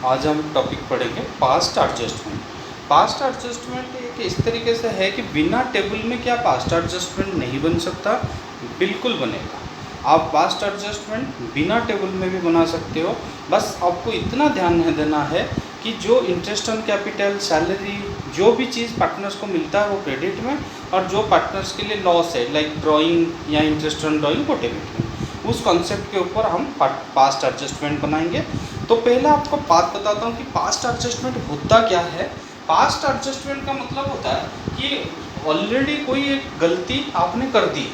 आज हम टॉपिक पढ़ेंगे पास्ट एडजस्टमेंट। पास्ट एडजस्टमेंट एक इस तरीके से है कि बिना टेबल में क्या पास्ट एडजस्टमेंट नहीं बन सकता? बिल्कुल बनेगा। आप पास्ट एडजस्टमेंट बिना टेबल में भी बना सकते हो। बस आपको इतना ध्यान देना है कि जो इंटरेस्ट ऑन कैपिटल, सैलरी, जो भी चीज़ पार्टनर्स को मिलता है वो क्रेडिट में, और जो पार्टनर्स के लिए लॉस है लाइक ड्राइंग या इंटरेस्ट ऑन ड्राइंग वो डेबिट में। उस कॉन्सेप्ट के ऊपर हम पास्ट एडजस्टमेंट बनाएंगे। तो पहले आपको बात बताता हूँ कि पास्ट एडजस्टमेंट होता क्या है। पास्ट एडजस्टमेंट का मतलब होता है कि ऑलरेडी कोई एक गलती आपने कर दी,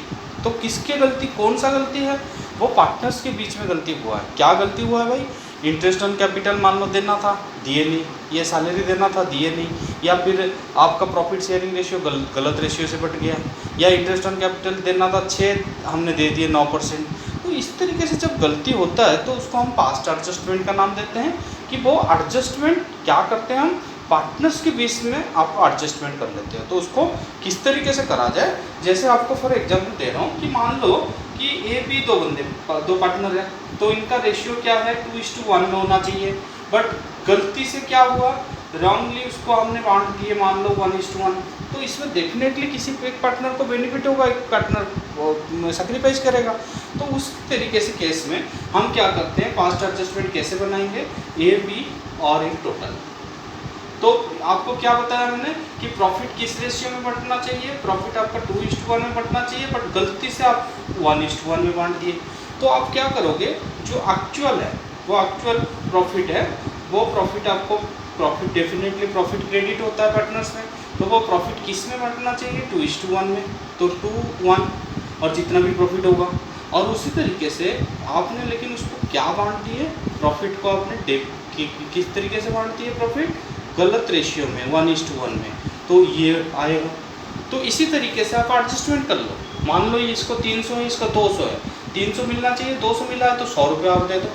तो किसके गलती, कौन सा गलती है? वो पार्टनर्स के बीच में गलती हुआ है। क्या गलती हुआ है भाई? इंटरेस्ट ऑन कैपिटल मान लो देना था, दिए नहीं, या सैलरी देना था, दिए नहीं, या फिर आपका प्रॉफिट शेयरिंग रेशियो गलत रेशियो से बट गया, या इंटरेस्ट ऑन कैपिटल देना था 6, हमने दे दिए 9%। तो इस तरीके से जब गलती होता है तो उसको हम पास्ट एडजस्टमेंट का नाम देते हैं कि वो एडजस्टमेंट क्या करते हैं, हम पार्टनर्स के बीच में आपको एडजस्टमेंट कर लेते हैं। तो उसको किस तरीके से करा जाए, जैसे आपको फॉर एग्जांपल दे रहा हूँ कि मान लो कि ए बी दो पार्टनर है, तो इनका रेशियो क्या है 2:1 में होना चाहिए। बट गलती से क्या हुआ, रॉन्गली उसको हमने बांट दिए मान लो 1:1। तो इसमें डेफिनेटली किसी एक पार्टनर को बेनिफिट होगा, एक पार्टनर सैक्रिफाइस करेगा। तो उस तरीके से केस में हम क्या करते हैं, पास्ट एडजस्टमेंट कैसे बनाएंगे, ए बी और एक टोटल। तो आपको क्या बताया हमने कि प्रॉफिट किस रेशियो में बंटना चाहिए, प्रॉफिट आपका 2:1 में बंटना चाहिए, बट गलती से आप 1:1 में बांट दिए। तो आप क्या करोगे, जो एक्चुअल है, वो एक्चुअल प्रॉफिट है, वो प्रॉफिट आपको, प्रॉफिट डेफिनेटली प्रॉफिट क्रेडिट होता है पार्टनर्स में, तो वो प्रॉफिट किस में बांटना चाहिए 2:1 में। तो 2:1 और जितना भी प्रॉफिट होगा। और उसी तरीके से आपने लेकिन उसको क्या बांट दिए, प्रॉफिट को आपने किस तरीके से बांट दिए, प्रॉफिट गलत रेशियो में 1:1 में, तो ये आएगा। तो इसी तरीके से आप एडजस्टमेंट कर लो। मान लो ये इसको 300 है, इसका 200 है, 300 मिलना चाहिए, 200 मिला है, तो 100 रुपये आप दे दो,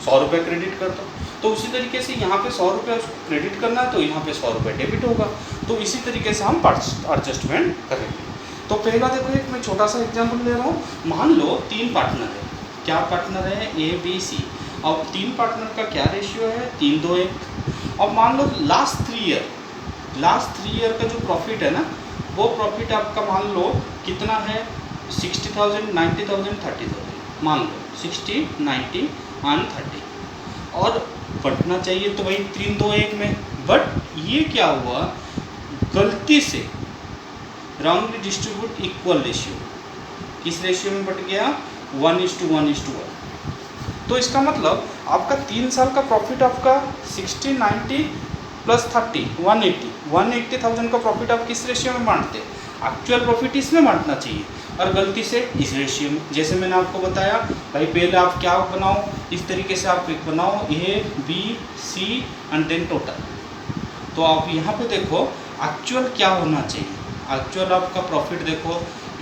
100 रुपये क्रेडिट कर दो। तो उसी तरीके से यहाँ पे 100 रुपये उसको क्रेडिट करना है, तो यहाँ पे 100 रुपये डेबिट होगा। तो इसी तरीके से हम एडजस्टमेंट करेंगे। तो पहला देखो, एक मैं छोटा सा एग्जाम्पल ले रहा हूँ। मान लो 3 पार्टनर है, क्या पार्टनर है, ए बी सी। अब 3 पार्टनर का क्या रेशियो है, 3:1। अब मान लो लास्ट 3 ईयर का जो प्रॉफिट है ना, वो प्रॉफिट आपका मान लो कितना है, 60,000, 90,000, 30,000। मान लो 60, 90 एंड 30, और बंटना चाहिए तो वही 3:1 में। बट ये क्या हुआ, गलती से रॉन्गली डिस्ट्रीब्यूट इक्वल रेशियो, किस रेशियो में बट गया, 1:1:1। तो इसका मतलब आपका 3 साल का प्रॉफिट आपका 60, 90 प्लस 30, 180,000 का प्रॉफिट आप किस रेशियो में बांटते हैं, एक्चुअल प्रॉफिट इसमें बांटना चाहिए, और गलती से इस रेशियो में। जैसे मैंने आपको बताया भाई, पहले आप क्या बनाओ, इस तरीके से आप एक बनाओ, A B C and then total. तो आप यहाँ पे देखो एक्चुअल क्या होना चाहिए, एक्चुअल आपका प्रॉफिट देखो,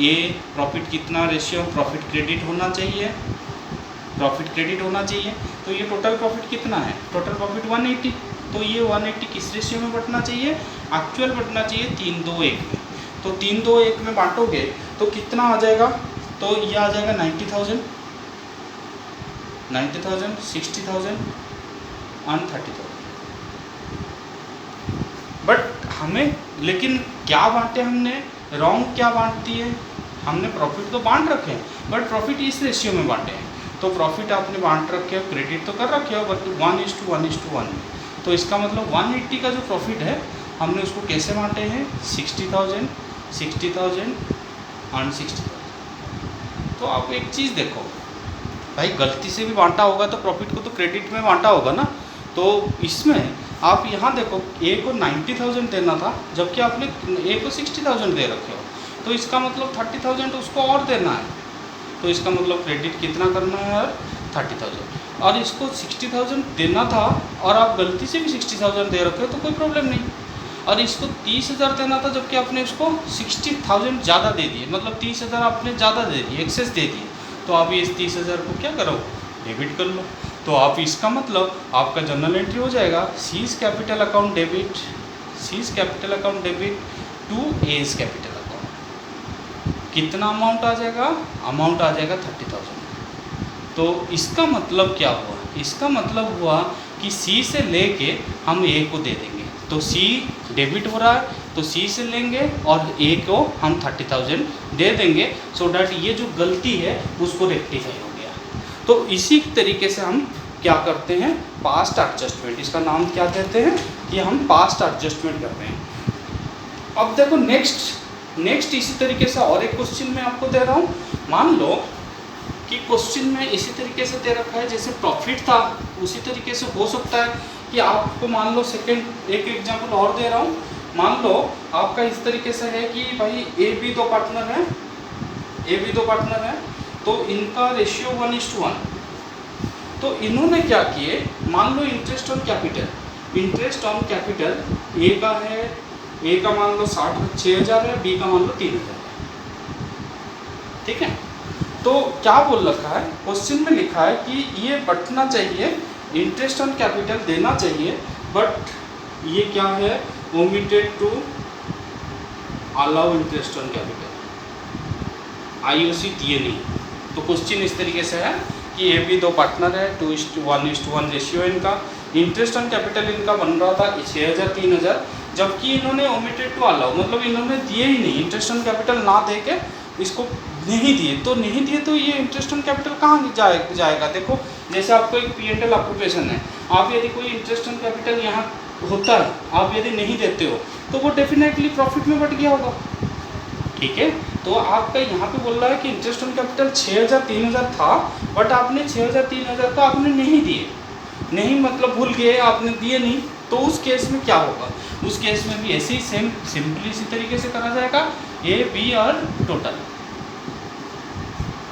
ए प्रॉफिट कितना रेशियो, प्रॉफिट क्रेडिट होना चाहिए, प्रॉफिट क्रेडिट होना चाहिए। तो ये टोटल प्रॉफिट कितना है, टोटल प्रॉफिट 180। तो ये 180 किस रेशियो में बंटना चाहिए, एक्चुअल बंटना चाहिए 3:1 में। तो 3:1 में बांटोगे तो कितना आ जाएगा, तो ये आ जाएगा 90,000, 60,000 एंड 30,000। बट हमें लेकिन क्या बांटे हमने, रॉन्ग क्या बांट दिए, हमने प्रॉफिट तो बांट रखे हैं, बट प्रॉफिट इस रेशियो में बांटे हैं। तो प्रॉफिट आपने बांट रखे हो, क्रेडिट तो कर रखे हो, बट 1:1:1 में। तो इसका मतलब 180 का जो प्रॉफिट है, हमने उसको कैसे बांटे हैं, 60,000, 60,000 एंड 60,000। तो आप एक चीज़ देखो भाई, गलती से भी बांटा होगा तो प्रॉफिट को तो क्रेडिट में बांटा होगा ना। तो इसमें आप यहाँ देखो, ए को 90,000 देना था, जबकि आपने ए को 60,000 दे रखे हो, तो इसका मतलब 30,000 उसको और देना है। तो इसका मतलब क्रेडिट कितना करना है यार, 30,000। और इसको 60,000 देना था और आप गलती से भी 60,000 दे रखे हो तो कोई प्रॉब्लम नहीं। और इसको 30,000 देना था, जबकि आपने इसको 60,000 ज़्यादा दे दिए, मतलब 30,000 आपने ज़्यादा दे दिए, एक्सेस दे दिए। तो आप इस 30,000 को क्या करो, डेबिट कर लो। तो आप इसका मतलब आपका जर्नल एंट्री हो जाएगा, C's capital account debit, C's capital account debit to A's capital account. कितना अमाउंट आ जाएगा, अमाउंट आ जाएगा 30,000। तो इसका मतलब क्या हुआ, इसका मतलब हुआ कि सी से लेके हम ए को दे देंगे, तो सी डेबिट हो रहा है तो सी से लेंगे और ए को हम 30,000 दे देंगे, सो डैट ये जो गलती है उसको रेक्टिफाई हो गया। तो इसी तरीके से हम क्या करते हैं, पास्ट एडजस्टमेंट, इसका नाम क्या कहते हैं कि हम पास्ट एडजस्टमेंट करते हैं। अब देखो नेक्स्ट इसी तरीके से और एक क्वेश्चन मैं आपको दे रहा हूँ। मान लो कि क्वेश्चन में इसी तरीके से दे रखा है जैसे प्रॉफिट था, उसी तरीके से हो सकता है कि आपको मान लो सेकंड एक एग्जांपल और दे रहा हूँ। मान लो आपका इस तरीके से है कि भाई ए बी दो पार्टनर है, तो इनका रेशियो 1:1। तो इन्होंने क्या किए, मान लो इंटरेस्ट ऑन कैपिटल ए का है, ए का मान लो 6,000 है, बी का मान लो 3,000 है, ठीक है। तो क्या बोल रखा है, क्वेश्चन में लिखा है कि ये बंटना चाहिए, इंटरेस्ट ऑन कैपिटल देना चाहिए, बट ये क्या है, omitted to allow interest on capital, IOC दिए नहीं। तो क्वेश्चन इस तरीके से है कि ए बी दो पार्टनर है, 2:1 रेशियो इनका, इंटरेस्ट ऑन कैपिटल इनका बन रहा था 6,000 3,000, जबकि इन्होंने ओमिटेड टू अलाउ मतलब इन्होंने दिए ही नहीं, इंटरेस्ट ऑन कैपिटल ना दे के इसको नहीं दिए तो ये इंटरेस्ट ऑन कैपिटल कहाँ जाएगा। देखो जैसे आपको एक P&L ऑक्यूपेशन है, आप यदि कोई इंटरेस्ट ऑन कैपिटल यहाँ होता है, आप यदि नहीं देते हो तो वो डेफिनेटली प्रॉफिट में बट गया होगा, ठीक है। तो आपका यहाँ पे बोल रहा है कि इंटरेस्ट ऑन कैपिटल 6,000 3,000 था, बट आपने 6,000 3,000 तो आपने नहीं दिए, नहीं मतलब भूल गए, आपने दिए नहीं, तो उस केस में क्या होगा, उस केस में भी ऐसे ही सिंपली इसी तरीके से करा जाएगा, ए बी और टोटल।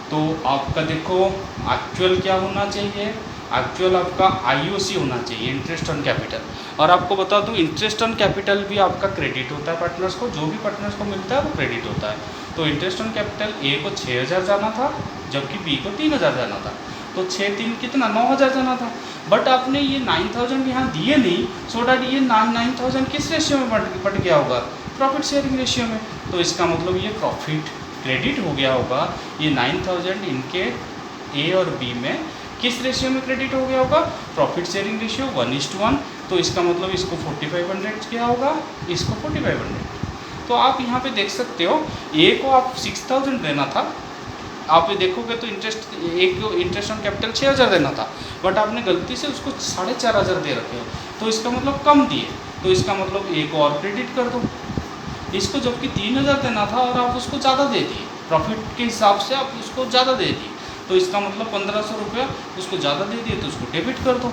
तो आपका देखो एक्चुअल क्या होना चाहिए, एक्चुअल आपका आईओसी होना चाहिए, इंटरेस्ट ऑन कैपिटल। और आपको बता दूं इंटरेस्ट ऑन कैपिटल भी आपका क्रेडिट होता है पार्टनर्स को, जो भी पार्टनर्स को मिलता है वो क्रेडिट होता है। तो इंटरेस्ट ऑन कैपिटल ए को 6,000 जाना था, जबकि बी को 3,000 जाना था, तो 6×3 कितना 9,000 जाना था, बट आपने ये 9,000 यहाँ दिए नहीं, सो डैट ये 9,000 किस रेशियो में बट गया होगा, प्रॉफिट शेयरिंग रेशियो में। तो इसका मतलब ये प्रॉफिट क्रेडिट हो गया होगा, ये 9,000 इनके ए और बी में किस रेशियो में क्रेडिट हो गया होगा, प्रॉफिट शेयरिंग रेशियो 1:1। तो इसका मतलब इसको 4,500 क्या होगा, इसको 4,500। तो आप यहाँ पे देख सकते हो ए को आप 6,000 देना था, आप ये देखोगे तो एक इंटरेस्ट ऑन कैपिटल 6,000 देना था, बट आपने गलती से उसको 4,500 दे रखे हो, तो इसका मतलब कम दिए, तो इसका मतलब ए को और क्रेडिट कर दो। इसको जबकि 3,000 देना था और आप उसको ज़्यादा दे दिए, प्रॉफिट के हिसाब से आप उसको ज़्यादा दे दिए, तो इसका मतलब 1,500 रुपया उसको ज़्यादा दे दिए, तो उसको डेबिट कर दो।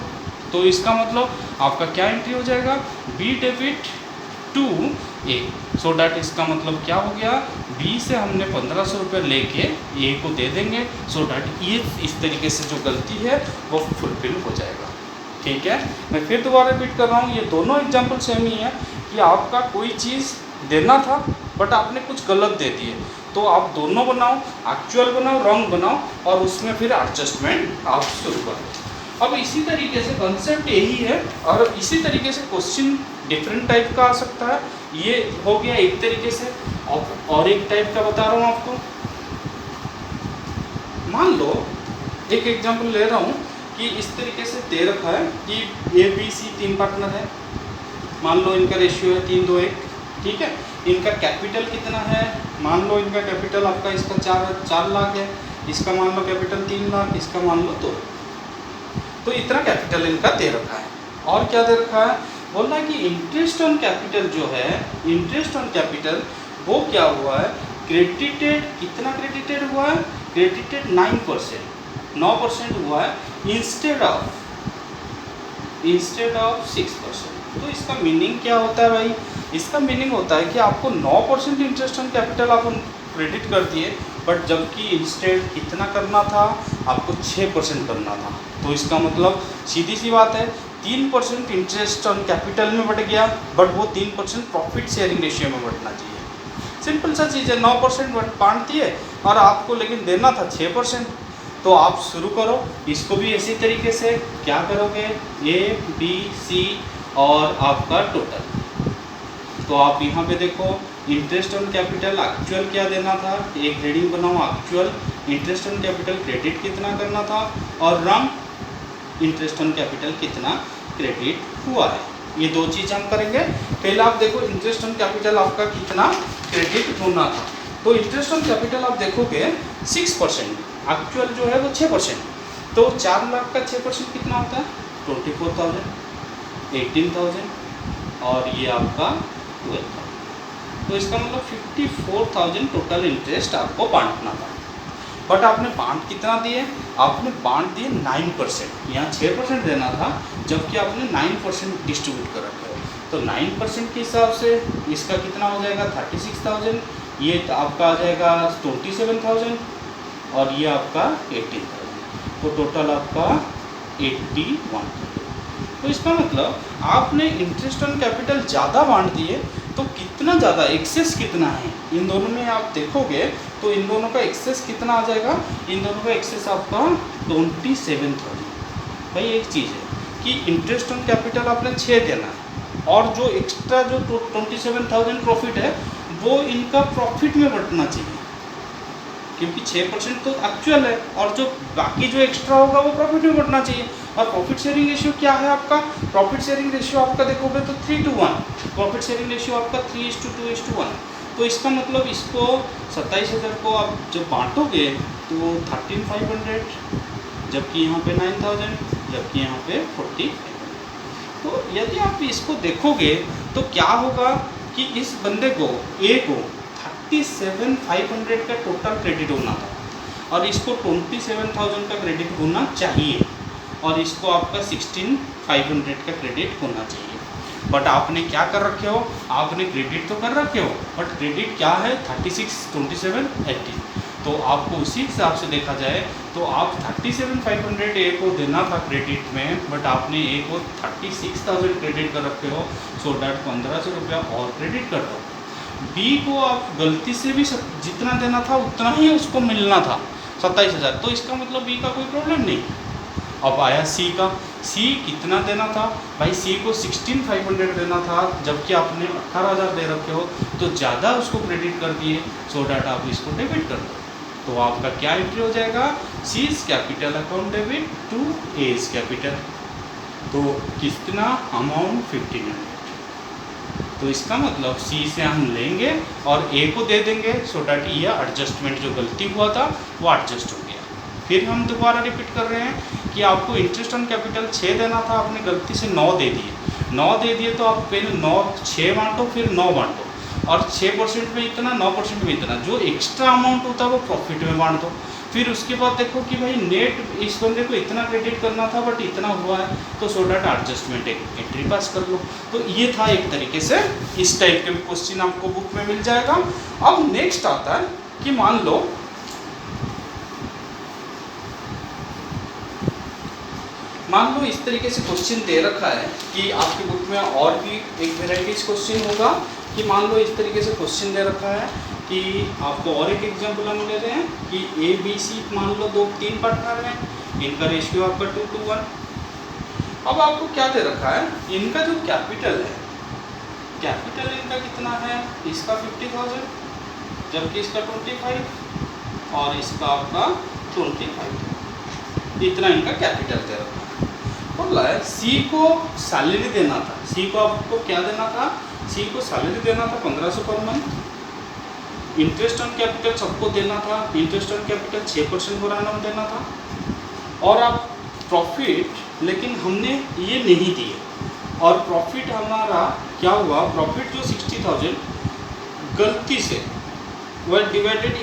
तो इसका मतलब आपका क्या एंट्री हो जाएगा, B debit to A, so that इसका मतलब क्या हो गया, बी से हमने 1,500 रुपये लेके ए को दे देंगे, सो डैट ये इस तरीके से जो गलती है वो फुलफिल हो जाएगा, ठीक है। मैं फिर दोबारा रिपीट कर रहा हूँ, ये दोनों एग्जाम्पल सेम ही है कि आपका कोई चीज़ देना था बट आपने कुछ गलत दे दिए, तो आप दोनों बनाओ, एक्चुअल बनाओ, रॉन्ग बनाओ, और उसमें फिर एडजस्टमेंट आप शुरू करो। अब इसी तरीके से कंसेप्ट यही है, और इसी तरीके से क्वेश्चन डिफरेंट टाइप का आ सकता है। ये हो गया एक तरीके से, और एक टाइप का बता रहा हूँ आपको। मान लो एक एग्जांपल ले रहा हूँ कि इस तरीके से दे रखा है कि ए बी सी 3 पार्टनर है, मान लो इनका रेशियो है 3:2:1, ठीक है। इनका कैपिटल कितना है, मान लो इनका कैपिटल आपका इसका 4 लाख है, इसका मान लो कैपिटल 3 लाख, इसका मान लो 2, तो इतना कैपिटल इनका दे रखा है। और क्या दे रखा है, बोल रहा है कि इंटरेस्ट ऑन कैपिटल जो है, इंटरेस्ट ऑन कैपिटल वो क्या हुआ है, क्रेडिटेड, कितना क्रेडिटेड हुआ है, क्रेडिटेड 9% हुआ है इंस्टेड ऑफ 6%। तो इसका मीनिंग क्या होता है भाई, इसका मीनिंग होता है कि आपको 9% इंटरेस्ट ऑन कैपिटल आप क्रेडिट कर दिए, बट जबकि इंस्टेड कितना करना था, आपको 6% करना था। तो इसका मतलब सीधी सी बात है, 3% इंटरेस्ट ऑन कैपिटल में बढ़ गया, बट वो 3% प्रॉफिट शेयरिंग रेशियो में बढ़ना चाहिए। सिंपल सा चीज़ है, 9% बांट दिए और आपको लेकिन देना था 6%। तो आप शुरू करो इसको भी इसी तरीके से, क्या करोगे, ए बी सी और आपका टोटल। तो आप यहाँ पे देखो इंटरेस्ट ऑन कैपिटल एक्चुअल क्या देना था, एक हेडिंग बनाओ actual, interest on capital credit कितना करना था, और रम इंटरेस्ट ऑन कैपिटल कितना क्रेडिट हुआ है। ये दो चीज़ हम करेंगे। पहले आप देखो इंटरेस्ट ऑन कैपिटल आपका कितना क्रेडिट होना था। तो इंटरेस्ट ऑन कैपिटल आप देखोगे 6%, एक्चुअल जो है वो 6%। तो 4 लाख का 6% कितना होता है 24,000, 18,000 और ये आपका 12,000। तो इसका मतलब 54,000 टोटल इंटरेस्ट आपको बांटना था। बट आपने बांट कितना दिए, आपने बांट दिए 9%। यहाँ 6% देना था, जबकि आपने 9% डिस्ट्रीब्यूट कर रखे हो। तो 9% के हिसाब से इसका कितना हो जाएगा 36,000, ये आपका आ जाएगा 27,000 और ये आपका 18,000। तो टोटल आपका 81,000। तो इसका मतलब आपने इंटरेस्ट ऑन कैपिटल ज़्यादा बांट दिए। तो कितना ज़्यादा एक्सेस कितना है इन दोनों में आप देखोगे तो इन दोनों का एक्सेस कितना आ जाएगा, इन दोनों का एक्सेस आपका 27,000। भाई एक चीज़ है कि इंटरेस्ट ऑन कैपिटल आपने 6 देना है और जो एक्स्ट्रा जो 27,000 प्रॉफिट है वो इनका प्रॉफिट में बंटना चाहिए, क्योंकि 6% तो एक्चुअल है और जो बाकी जो एक्स्ट्रा होगा वो प्रॉफिट में बंटना चाहिए। और प्रॉफिट शेयरिंग रेशियो क्या है आपका, प्रॉफिट शेयरिंग रेशियो आपका देखोगे तो 3:1, प्रॉफिट शेयरिंग रेशियो आपका 3:2:1। तो इसका मतलब इसको 27,000 को आप जब बांटोगे तो 13,500, जबकि यहाँ पे 9,000, जबकि यहाँ पे 45,000। तो यदि आप इसको देखोगे तो क्या होगा कि इस बंदे को ए को 37,500 का टोटल क्रेडिट होना था और इसको 27,000 का क्रेडिट होना चाहिए और इसको आपका 16,500 का क्रेडिट होना चाहिए। बट आपने क्या कर रखे हो, आपने क्रेडिट तो कर रखे हो बट क्रेडिट क्या है 36, 27, 18। तो आपको उसी हिसाब से देखा जाए तो आप 37,500 ए को देना था क्रेडिट में, बट आपने ए को 36,000 क्रेडिट कर रखे हो, सो डैट 1,500 रुपया और क्रेडिट कर दो। बी को आप गलती से भी जितना देना था उतना ही उसको मिलना था 27,000। तो इसका मतलब बी का कोई प्रॉब्लम नहीं। अब आया सी का, सी कितना देना था भाई, सी को 16,500 देना था, जबकि आपने 18,000 दे रखे हो तो ज़्यादा उसको क्रेडिट कर दिए, सो डैट आप इसको डेबिट कर दो। तो आपका क्या एंट्री हो जाएगा, C is capital account debit to A is capital. तो कितना अमाउंट 1,500। तो इसका मतलब सी से हम लेंगे और ए को दे देंगे, सो डैट ये एडजस्टमेंट जो गलती हुआ था वो एडजस्ट हो गया। फिर हम दोबारा रिपीट कर रहे हैं कि आपको इंटरेस्ट ऑन कैपिटल 6 देना था, आपने गलती से 9 दे दिए। 9 दे दिए तो आप पहले 9 6 बांटो, फिर 9 बांटो और 6% में इतना, 9% में इतना, जो एक्स्ट्रा अमाउंट होता है वो प्रॉफिट में बांट दो। फिर उसके बाद देखो कि भाई नेट इस बंदे को इतना क्रेडिट करना था बट इतना हुआ है, तो सो डैट एडजस्टमेंट एक एंट्री पास कर लो। तो ये था एक तरीके से, इस टाइप के क्वेश्चन आपको बुक में मिल जाएगा। अब नेक्स्ट आता है कि मान लो इस तरीके से क्वेश्चन दे रखा है कि आपकी बुक में और भी एक वेराइटीज क्वेश्चन होगा कि मान लो इस तरीके से क्वेश्चन दे रखा है कि आपको और एक एग्जांपल हम लेते हैं कि ए बी सी मान लो 3 पार्टनर हैं, इनका रेशियो आपका 2:1। अब आपको क्या दे रखा है, इनका जो कैपिटल है, कैपिटल इनका कितना है, इसका 50,000, जबकि इसका 25 और इसका आपका 25, इतना इनका कैपिटल दे रखा है। बोला है सी को सैलरी देना था, सी को आपको क्या देना था, सी को सैलरी देना था 1,500 per month. Interest on capital सबको देना था, interest on capital 6% per annum देना था। और आप प्रॉफिट लेकिन हमने ये नहीं दिए और प्रॉफिट हमारा क्या हुआ, प्रॉफिट जो 60,000 गलती से वह डिवाइडेड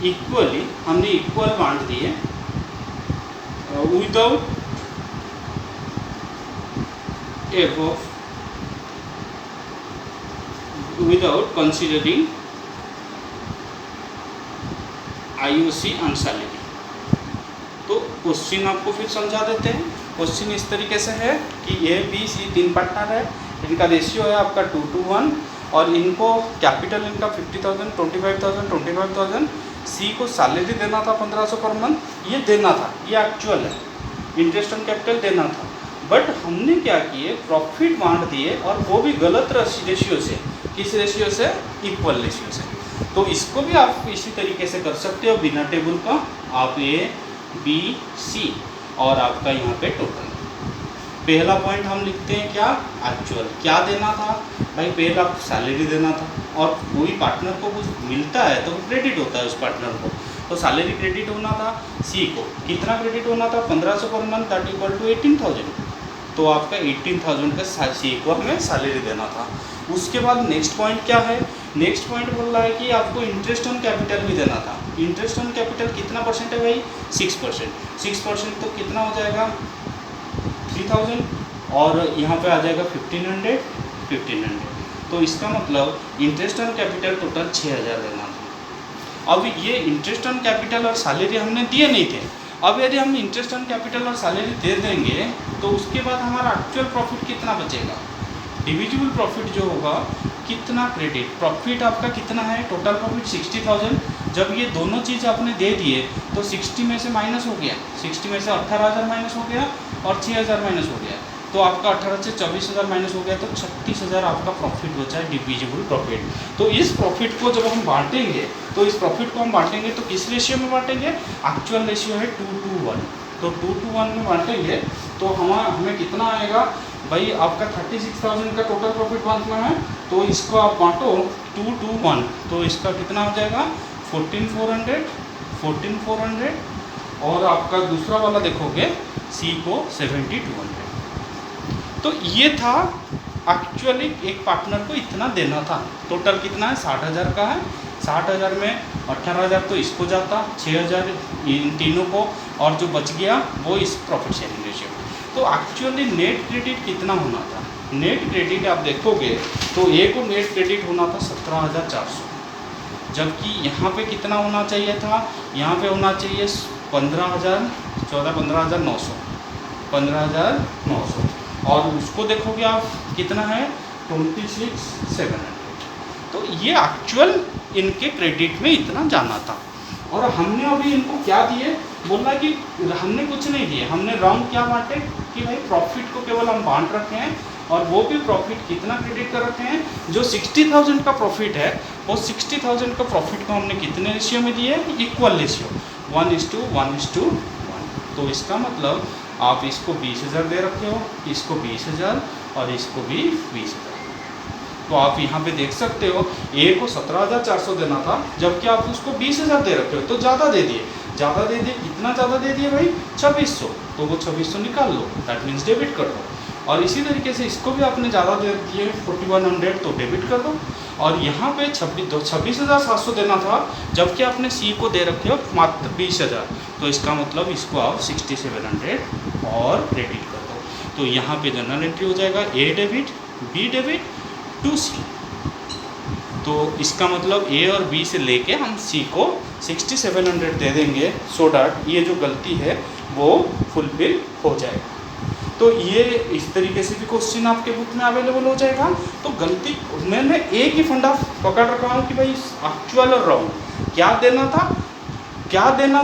इक्वली हमने इक्वल बांट दिए without considering IOC and salary. तो क्वेश्चन आपको फिर समझा देते हैं। क्वेश्चन इस तरीके से है कि ए बी सी 3 पार्टनर है, इनका रेशियो है आपका 2:1 और इनको कैपिटल इनका 50,000, 25,000, 25,000। सी को सैलरी देना था 1,500 पर मंथ, ये देना था, ये एक्चुअल है, इंटरेस्ट ऑन कैपिटल देना था। बट हमने क्या किए, प्रॉफिट बांट दिए और वो भी गलत रेशियो से। किस रेशियो से, इक्वल रेशियो से। तो इसको भी आप इसी तरीके से कर सकते हो बिना टेबल का। आप ए बी सी और आपका यहाँ पे टोटल। पहला पॉइंट हम लिखते हैं क्या, एक्चुअल। क्या देना था भाई, पहला सैलरी देना था, और कोई पार्टनर को कुछ मिलता है तो क्रेडिट होता है उस पार्टनर को, तो सैलरी क्रेडिट होना था। सी को कितना क्रेडिट होना था, 1500 per month, that equal to 18,000। तो आपका 18,000 का सी को हमें सैलरी देना था। उसके बाद नेक्स्ट पॉइंट क्या है, नेक्स्ट पॉइंट बोल रहा है कि आपको इंटरेस्ट ऑन कैपिटल भी देना था। इंटरेस्ट ऑन कैपिटल कितना परसेंट है भाई, 6%। 6% तो कितना हो जाएगा 3000, और यहाँ पे आ जाएगा 1500। तो इसका मतलब इंटरेस्ट ऑन कैपिटल टोटल 6000 देना था। अब ये इंटरेस्ट ऑन कैपिटल और सैलरी हमने दिए नहीं थे। अब यदि हम इंटरेस्ट ऑन कैपिटल और सैलरी दे देंगे तो उसके बाद हमारा एक्चुअल प्रॉफिट कितना बचेगा, डिविजिबल प्रॉफिट जो होगा कितना, क्रेडिट प्रॉफिट आपका कितना है, टोटल प्रॉफिट 60,000। जब ये दोनों चीज़ आपने दे दिए तो 60 में से माइनस हो गया, 60 में से 18,000 माइनस हो गया और 6,000 माइनस हो गया, तो आपका 18 से 24,000 माइनस हो गया, तो 36,000 आपका प्रॉफिट बचा है, डिविजिबल प्रॉफिट। तो इस प्रॉफिट को जब हम बांटेंगे तो इस प्रॉफिट को हम बांटेंगे तो किस रेशियो में बांटेंगे, एक्चुअल रेशियो है 2:1। तो 2:1 में बांटेंगे तो हमें कितना आएगा भाई, आपका 36,000 का टोटल प्रॉफिट बांटना है, तो इसको आप बांटो 2:1, तो इसका कितना हो जाएगा 14,400, और आपका दूसरा वाला देखोगे सी को 7,200। तो ये था एक्चुअली एक पार्टनर को इतना देना था। टोटल कितना है 60,000 का है, 60,000 में 18,000 तो इसको जाता, 6,000 इन तीनों को, और जो बच गया वो इस प्रॉफिट शेयरिंग रेशियो। तो एक्चुअली नेट क्रेडिट कितना होना था, नेट क्रेडिट आप देखोगे तो ए को नेट क्रेडिट होना था 17,400, जबकि यहाँ पे कितना होना चाहिए था, यहाँ पे होना चाहिए 15,900, और उसको देखोगे आप कितना है 26,700। तो ये एक्चुअल इनके क्रेडिट में इतना जाना था। और हमने अभी इनको क्या दिए, बोला कि हमने कुछ नहीं दिए, हमने रॉन्ग क्या बांटे कि भाई प्रॉफिट को केवल हम बांट रखे हैं, और वो भी प्रॉफिट कितना क्रेडिट कर रखे हैं, जो 60,000 का प्रॉफिट है वो 60,000 का प्रॉफिट को हमने कितने रेशियो में दिए, इक्वल रेशियो 1:1:1। तो इसका मतलब आप इसको 20,000 दे रखे हो, इसको 20,000 और इसको भी 20,000। तो आप यहाँ पे देख सकते हो ए को 17,400 देना था, जबकि आप उसको 20,000 दे रखे हो, तो ज़्यादा दे दिए, कितना ज़्यादा दे दिए भाई 2,600, तो वो 2,600 निकाल लो, दैट मीन्स डेबिट कर दो। और इसी तरीके से इसको भी आपने ज़्यादा दे दिए 4,100, तो डेबिट कर दो। और यहाँ पे 26,700 देना था, जबकि आपने सी को दे रखे हो मात्र 20,000, तो इसका मतलब इसको आप 6,700 और क्रेडिट कर दो। तो यहाँ पे जनरल एंट्री हो जाएगा ए डेबिट, बी डेबिट टू सी। तो इसका मतलब ए और बी से लेके हम सी को 6,700 दे देंगे, सो डैट ये जो गलती है वो फुलफिल हो जाएगा। तो ये इस तरीके से भी क्वेश्चन आपके बुक में अवेलेबल हो जाएगा। तो गलती मैंने एक ही फंडा पकड़ रखा हूँ कि भाई एक्चुअल और रॉन्ग क्या देना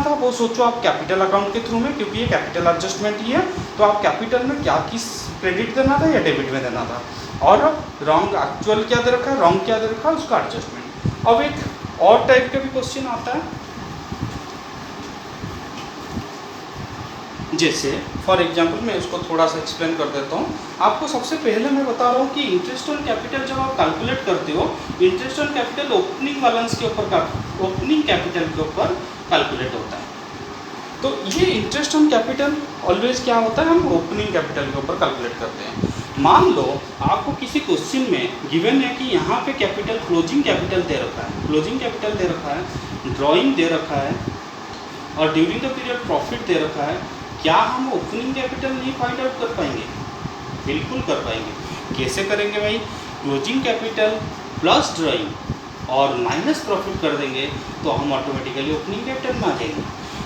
था वो सोचो आप कैपिटल अकाउंट के थ्रू में, क्योंकि ये कैपिटल एडजस्टमेंट ही है, तो आप कैपिटल में क्या किस क्रेडिट देना था या डेबिट में देना था, और रॉन्ग एक्चुअल क्या दे रखा है, रॉन्ग क्या दे रखा है, उसका एडजस्टमेंट। अब एक और टाइप का भी क्वेश्चन आता है, जैसे फॉर एग्जांपल मैं इसको थोड़ा सा एक्सप्लेन कर देता हूँ आपको। सबसे पहले मैं बता रहा हूँ कि इंटरेस्ट ऑन कैपिटल जब आप कैलकुलेट करते हो, interest on capital opening balance के ऊपर, ओपनिंग कैपिटल के ऊपर कैलकुलेट होता है। तो ये इंटरेस्ट ऑन कैपिटल ऑलवेज क्या होता है, हम ओपनिंग कैपिटल के ऊपर कैलकुलेट करते हैं। मान लो आपको किसी क्वेश्चन में गिवन है कि यहाँ पे कैपिटल क्लोजिंग कैपिटल दे रखा है, क्लोजिंग कैपिटल दे रखा है, ड्राइंग दे रखा है, और ड्यूरिंग द पीरियड प्रॉफिट दे रखा है। क्या हम ओपनिंग कैपिटल नहीं फाइंड आउट कर पाएंगे? बिल्कुल कर पाएंगे। कैसे करेंगे भाई? क्लोजिंग कैपिटल प्लस ड्राइंग और माइनस प्रॉफिट कर देंगे तो हम ऑटोमेटिकली ओपनिंग कैपिटल में आ जाएंगे।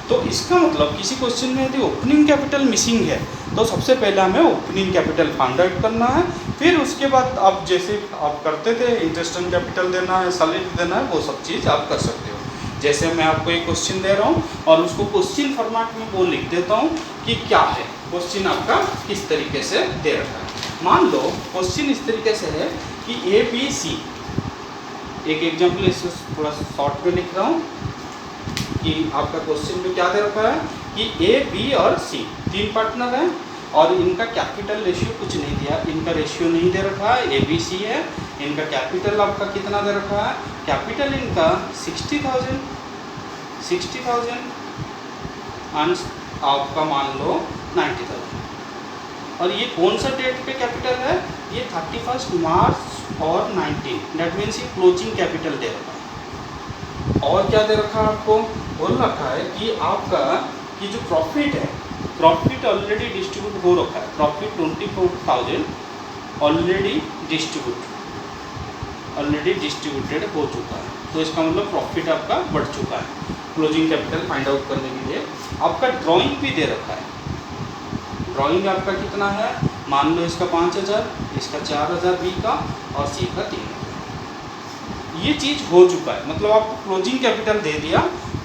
तो इसका मतलब किसी क्वेश्चन में यदि ओपनिंग कैपिटल मिसिंग है तो सबसे पहले हमें ओपनिंग कैपिटल फाइंड आउट करना है, फिर उसके बाद आप जैसे आप करते थे इंटरेस्ट ऑन कैपिटल देना है, सैलरी देना है, वो सब चीज़ आप कर सकते हो। जैसे मैं आपको एक क्वेश्चन दे रहा हूँ और उसको क्वेश्चन फॉर्मेट में वो लिख देता हूँ कि क्या है क्वेश्चन आपका किस तरीके से दे रखा है। मान लो क्वेश्चन इस तरीके से है कि ए बी सी, एक एग्जाम्पल इस थोड़ा शॉर्ट में लिख रहा हूँ कि आपका क्वेश्चन में क्या दे रखा है कि ए, बी और सी 3 पार्टनर हैं और इनका कैपिटल रेशियो कुछ नहीं दिया, इनका रेशियो नहीं दे रखा है, ए बी सी है। इनका कैपिटल आपका कितना दे रखा है, कैपिटल इनका 60,000 एंड आपका मान लो 90,000। और ये कौन सा डेट पे कैपिटल है, ये 31 मार्च और 19, डेट मीन्स ये क्लोजिंग कैपिटल दे रखा है। और क्या दे रखा है आपको, बोल रखा है कि आपका कि जो प्रॉफिट है, प्रॉफिट ऑलरेडी डिस्ट्रीब्यूट हो रखा है, प्रॉफिट 24,000 ऑलरेडी डिस्ट्रीब्यूटेड हो चुका है। तो इसका मतलब प्रॉफिट आपका बढ़ चुका है। क्लोजिंग कैपिटल फाइंड आउट करने के लिए आपका ड्राइंग भी दे रखा है। ड्राइंग आपका कितना है, मान लो इसका 5,000, इसका 4,000 बी का और सी का 3,000। ये चीज़ हो चुका है, मतलब आपको क्लोजिंग कैपिटल दे दिया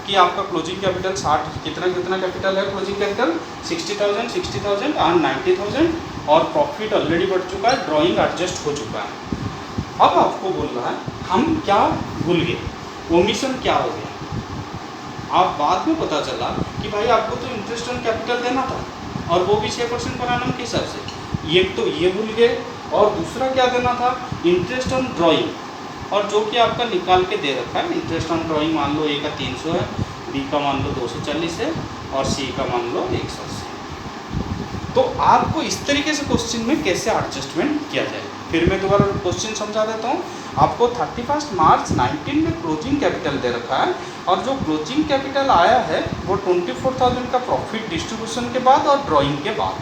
कि आपका क्लोजिंग कैपिटल 60 कितना कैपिटल है, क्लोजिंग कैपिटल 60,000 एंड 90,000 और प्रॉफिट ऑलरेडी बढ़ चुका है, ड्राइंग एडजस्ट हो चुका है। अब आपको बोल रहा है हम क्या भूल गए, ओमिशन क्या हो गया। आप बाद में पता चला कि भाई आपको तो इंटरेस्ट ऑन कैपिटल देना था और वो भी 6% पर एनम के हिसाब से, ये तो ये भूल गए। और दूसरा क्या देना था, इंटरेस्ट ऑन ड्राइंग, और जो कि आपका निकाल के दे रखा है। इंटरेस्ट ऑन ड्राइंग मान लो ए का 300 है, बी का मान लो 240 है और सी का मान लो 180 है। तो आपको इस तरीके से क्वेश्चन में कैसे एडजस्टमेंट किया जाए, फिर मैं दोबारा क्वेश्चन समझा देता हूँ। आपको 31 मार्च 19 में क्लोजिंग कैपिटल दे रखा है और जो क्लोजिंग कैपिटल आया है वो 24,000 का प्रॉफिट डिस्ट्रीब्यूशन के बाद और ड्राइंग के बाद,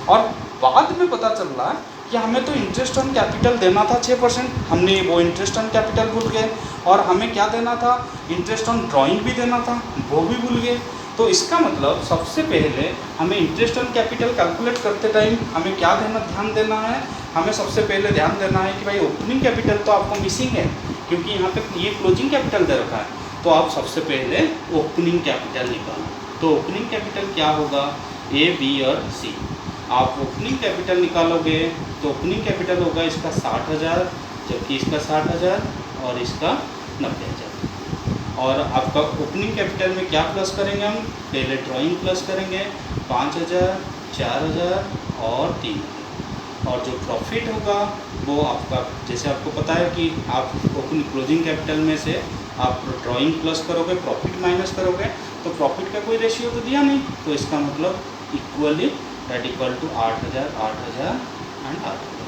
और बाद में पता चल रहा है कि हमें तो इंटरेस्ट ऑन कैपिटल देना था 6%, हमने वो इंटरेस्ट ऑन कैपिटल भूल गए। और हमें क्या देना था, इंटरेस्ट ऑन ड्राइंग भी देना था, वो भी भूल गए। तो इसका मतलब सबसे पहले हमें इंटरेस्ट ऑन कैपिटल कैलकुलेट करते टाइम हमें क्या ध्यान देना है, हमें सबसे पहले ध्यान देना है कि भाई ओपनिंग कैपिटल तो आपको मिसिंग है, क्योंकि यहाँ पे ये क्लोजिंग कैपिटल दे रखा है। तो आप सबसे पहले ओपनिंग कैपिटल निकालो। तो ओपनिंग कैपिटल क्या होगा, ए, बी और सी। आप ओपनिंग कैपिटल निकालोगे तो ओपनिंग कैपिटल होगा इसका 60,000, जबकि इसका 60,000 और इसका 90,000। और आपका ओपनिंग कैपिटल में क्या प्लस करेंगे, हम पहले ड्राइंग प्लस करेंगे 5,000, 4,000 और 3,000। और जो प्रॉफिट होगा वो आपका, जैसे आपको पता है कि आप ओपनिंग क्लोजिंग कैपिटल में से आप ड्राइंग प्लस करोगे, प्रॉफिट माइनस करोगे, तो प्रॉफिट का कोई रेशियो तो दिया नहीं, तो इसका मतलब equally that equal to 8,000, 8,000 and 8,000।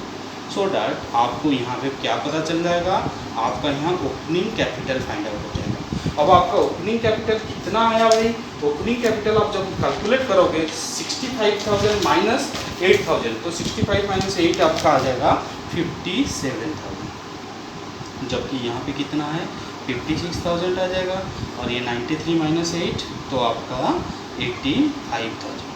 So that आपको यहाँ पे क्या पता चल जाएगा, आपका यहाँ ओपनिंग कैपिटल फाइंड आउट हो जाएगा। अब आपका ओपनिंग कैपिटल कितना आया भाई, ओपनिंग कैपिटल आप जब कैलकुलेट करोगे 65,000 माइनस 8,000, तो 65 माइनस 8 आपका आ जाएगा 57,000, जबकि यहाँ पे कितना है 56,000 आ जाएगा। और ये 93 माइनस 8 तो आपका 85,000।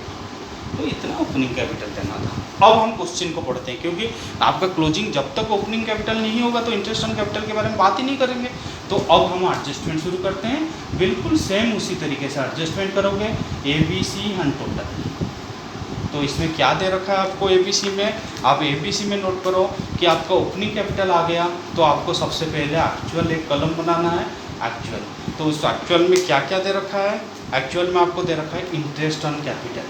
तो इतना ओपनिंग कैपिटल देना था। अब हम क्वेश्चन को पढ़ते हैं, क्योंकि आपका क्लोजिंग जब तक ओपनिंग कैपिटल नहीं होगा तो इंटरेस्ट ऑन कैपिटल के बारे में बात ही नहीं करेंगे। तो अब हम एडजस्टमेंट शुरू करते हैं, बिल्कुल सेम उसी तरीके से एडजस्टमेंट करोगे, A B C and total. तो इसमें क्या दे रखा है आपको ए बी सी में, आप ए बी सी में नोट करो कि आपका ओपनिंग कैपिटल आ गया, तो आपको सबसे पहले एक्चुअल एक कॉलम बनाना है, एक्चुअल। तो उस एक्चुअल में क्या क्या दे रखा है, एक्चुअल में आपको दे रखा है इंटरेस्ट ऑन कैपिटल।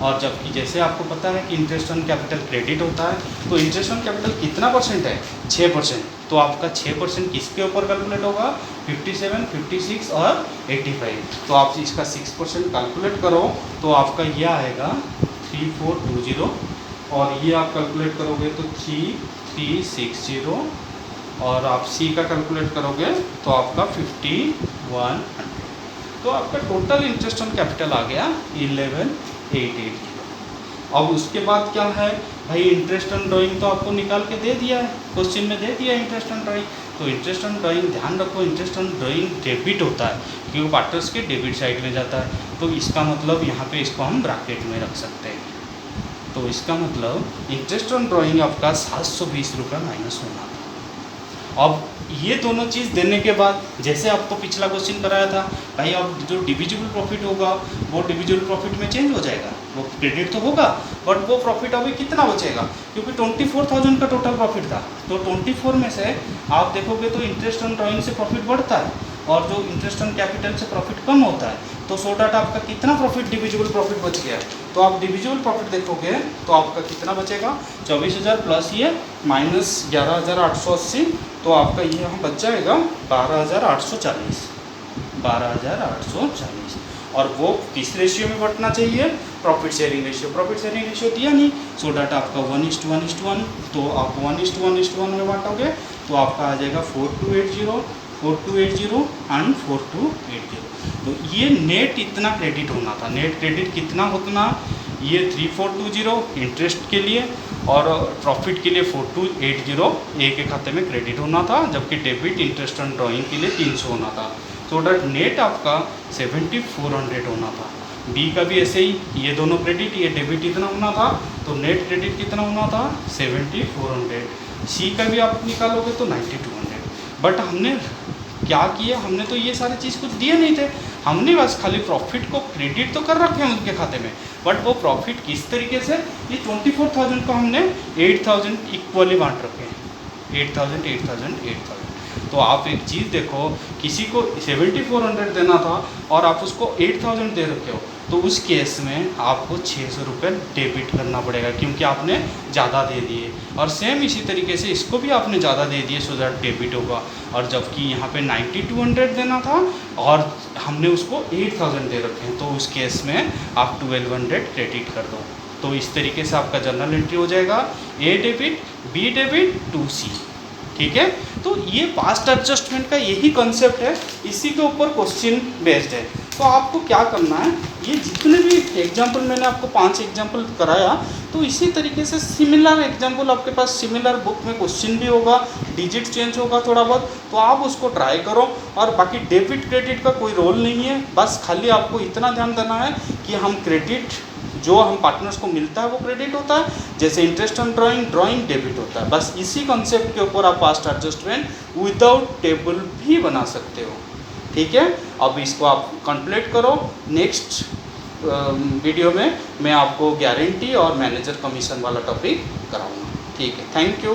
और जबकि जैसे आपको पता है कि इंटरेस्ट ऑन कैपिटल क्रेडिट होता है, तो इंटरेस्ट ऑन कैपिटल कितना परसेंट है, 6%। तो आपका 6% किसके ऊपर कैलकुलेट होगा, 57, 56 और 85। तो आप इसका 6% कैलकुलेट करो तो आपका ये आएगा 3420, और ये आप कैलकुलेट करोगे तो 3360, और आप सी का कैलकुलेट करोगे तो आपका 5100। तो आपका टोटल इंटरेस्ट ऑन कैपिटल आ गया 11,880। अब उसके बाद क्या है भाई, इंटरेस्ट ऑन ड्राइंग तो आपको निकाल के दे दिया है, क्वेश्चन में दे दिया इंटरेस्ट ऑन ड्राइंग। तो इंटरेस्ट ऑन ड्राइंग ध्यान रखो, इंटरेस्ट ऑन ड्राइंग डेबिट होता है, क्योंकि पार्टनर्स के डेबिट साइड में जाता है। तो इसका मतलब यहाँ पे इसको हम ब्रैकेट में रख सकते हैं। तो इसका मतलब इंटरेस्ट ऑन ड्राइंग आपका 720 रुपये माइनस होना था। अब ये दोनों चीज़ देने के बाद, जैसे आपको पिछला क्वेश्चन कराया था भाई, अब जो डिविजिबल प्रॉफिट होगा वो डिविजिबल प्रॉफिट में चेंज हो जाएगा, वो क्रेडिट तो होगा बट वो प्रॉफिट अभी कितना बचेगा, क्योंकि 24,000 का टोटल प्रॉफिट था। तो 24 में से आप देखोगे तो इंटरेस्ट ऑन ड्राइंग से प्रॉफिट बढ़ता है और जो इंटरेस्ट ऑन कैपिटल से प्रॉफिट कम होता है। तो सो डैट आपका कितना प्रॉफिट, डिविजिबल प्रॉफिट बच गया है। तो आप डिविजिबल प्रॉफिट देखोगे तो आपका कितना बचेगा, 24,000 प्लस ये माइनस 11,880, तो आपका ये यहाँ बच जाएगा 12,840, 12,840। और वो किस रेशियो में बंटना चाहिए, profit sharing ratio. Profit sharing ratio दिया नहीं, सो डैट आपका 1:1:1, तो आप 1:1:1 में बांटोगे तो आपका आ जाएगा 4280, 4280 एंड 4280। तो ये नेट इतना क्रेडिट होना था, नेट क्रेडिट कितना होना, ये 3420 इंटरेस्ट के लिए और प्रॉफिट के लिए 4280 ए के खाते में क्रेडिट होना था, जबकि डेबिट इंटरेस्ट एंड ड्राइंग के लिए 300 होना था। तो डैट नेट आपका 7400 होना था। बी का भी ऐसे ही, ये दोनों क्रेडिट, ये डेबिट इतना होना था, तो नेट क्रेडिट कितना होना था 7400। सी का भी आप निकालोगे तो 9200। बट हमने क्या किया, हमने तो ये सारी चीज़ कुछ दिए नहीं थे, हमने बस खाली प्रॉफिट को क्रेडिट तो कर रखे हैं उनके खाते में, बट वो प्रॉफिट किस तरीके से, ये 24,000 को हमने 8,000 इक्वली बांट रखे हैं, 8,000 8,000 8,000। तो आप एक चीज़ देखो, किसी को 7400 देना था और आप उसको 8,000 दे रखे हो, तो उस केस में आपको 600 रुपये डेबिट करना पड़ेगा, क्योंकि आपने ज़्यादा दे दिए। और सेम इसी तरीके से इसको भी आपने ज़्यादा दे दिए, सो दैट डेबिट होगा। और जबकि यहाँ पे 9200 देना था और हमने उसको 8,000 दे रखे हैं, तो उस केस में आप 1200 क्रेडिट कर दो। तो इस तरीके से आपका जर्नल एंट्री हो जाएगा, ए डेबिट, बी डेबिट, टू सी। ठीक है, तो ये पास्ट एडजस्टमेंट का यही कंसेप्ट है, इसी के ऊपर क्वेश्चन बेस्ड है। तो आपको क्या करना है, ये जितने भी एग्जाम्पल मैंने आपको 5 एग्जाम्पल कराया, तो इसी तरीके से सिमिलर एग्जाम्पल आपके पास सिमिलर बुक में क्वेश्चन भी होगा, डिजिट चेंज होगा थोड़ा बहुत, तो आप उसको ट्राई करो। और बाकी डेबिट क्रेडिट का कोई रोल नहीं है, बस खाली आपको इतना ध्यान देना है कि हम क्रेडिट जो हम पार्टनर्स को मिलता है वो क्रेडिट होता है, जैसे interest on drawing, drawing debit होता है। बस इसी कॉन्सेप्ट के ऊपर आप पास्ट एडजस्टमेंट विदाउट टेबल भी बना सकते हो। ठीक है, अब इसको आप कंप्लीट करो। नेक्स्ट वीडियो में मैं आपको गारंटी और मैनेजर कमीशन वाला टॉपिक कराऊंगा। ठीक है, थैंक यू।